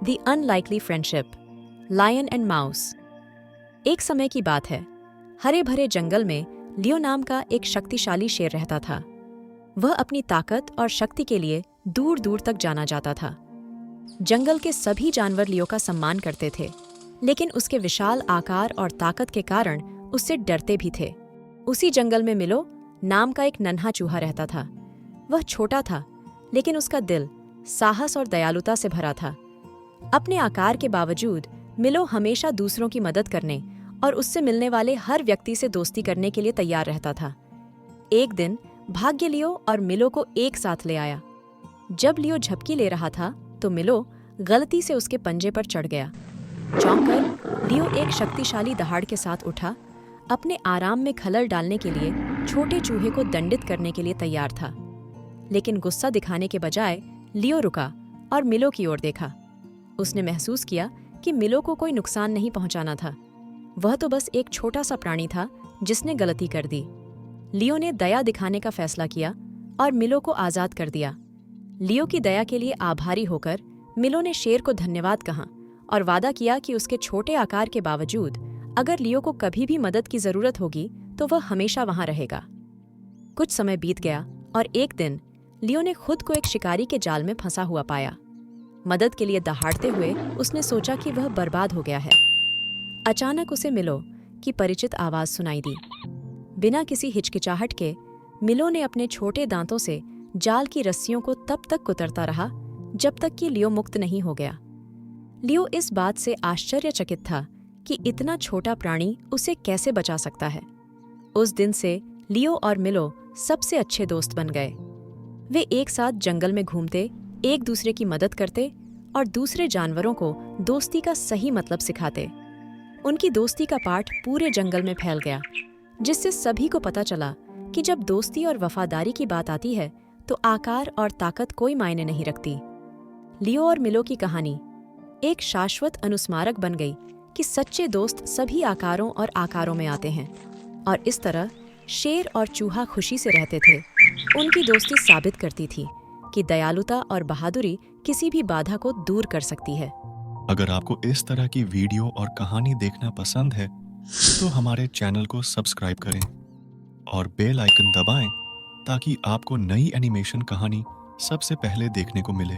The unlikely friendship, lion and mouse. एक समय की बात है, हरे भरे जंगल में लियो नाम का एक शक्तिशाली शेर रहता था। वह अपनी ताकत और शक्ति के लिए दूर दूर तक जाना जाता था। जंगल के सभी जानवर लियो का सम्मान करते थे, लेकिन उसके विशाल आकार और ताकत के कारण उससे डरते भी थे। उसी जंगल में मिलो नाम का एक नन्हा चूहा रहता था। वह छोटा था, लेकिन उसका दिल साहस और दयालुता से भरा था। अपने आकार के बावजूद मिलो हमेशा दूसरों की मदद करने और उससे मिलने वाले हर व्यक्ति से दोस्ती करने के लिए तैयार रहता था। एक दिन भाग्य लियो और मिलो को एक साथ ले आया। जब लियो झपकी ले रहा था तो मिलो गलती से उसके पंजे पर चढ़ गया। चौंककर लियो एक शक्तिशाली दहाड़ के साथ उठा। अपने आराम में खलल डालने के लिए छोटे चूहे को दंडित करने के लिए तैयार था, लेकिन गुस्सा दिखाने के बजाय लियो रुका और मिलो की ओर देखा। उसने महसूस किया कि मिलो को कोई नुकसान नहीं पहुंचाना था। वह तो बस एक छोटा सा प्राणी था जिसने गलती कर दी। लियो ने दया दिखाने का फैसला किया और मिलो को आजाद कर दिया। लियो की दया के लिए आभारी होकर मिलो ने शेर को धन्यवाद कहा और वादा किया कि उसके छोटे आकार के बावजूद अगर लियो को कभी भी मदद की जरूरत होगी तो वह हमेशा वहां रहेगा। कुछ समय बीत गया और एक दिन लियो ने खुद को एक शिकारी के जाल में फंसा हुआ पाया। मदद के लिए दहाड़ते हुए उसने सोचा कि वह बर्बाद हो गया है। अचानक उसे मिलो की परिचित आवाज सुनाई दी। बिना किसी हिचकिचाहट के मिलो ने अपने छोटे दांतों से जाल की रस्सियों को तब तक कुतरता रहा जब तक कि लियो मुक्त नहीं हो गया। लियो इस बात से आश्चर्यचकित था कि इतना छोटा प्राणी उसे कैसे बचा सकता है। उस दिन से लियो और मिलो सबसे अच्छे दोस्त बन गए। वे एक साथ जंगल में घूमते, एक दूसरे की मदद करते और दूसरे जानवरों को दोस्ती का सही मतलब सिखाते। उनकी दोस्ती का पाठ पूरे जंगल में फैल गया, जिससे सभी को पता चला कि जब दोस्ती और वफादारी की बात आती है तो आकार और ताकत कोई मायने नहीं रखती। लियो और मिलो की कहानी एक शाश्वत अनुस्मारक बन गई कि सच्चे दोस्त सभी आकारों और आकारों में आते हैं। और इस तरह शेर और चूहा खुशी से रहते थे। उनकी दोस्ती साबित करती थी कि दयालुता और बहादुरी किसी भी बाधा को दूर कर सकती है। अगर आपको इस तरह की वीडियो और कहानी देखना पसंद है तो हमारे चैनल को सब्सक्राइब करें और बेल आइकन दबाएं ताकि आपको नई एनिमेशन कहानी सबसे पहले देखने को मिले।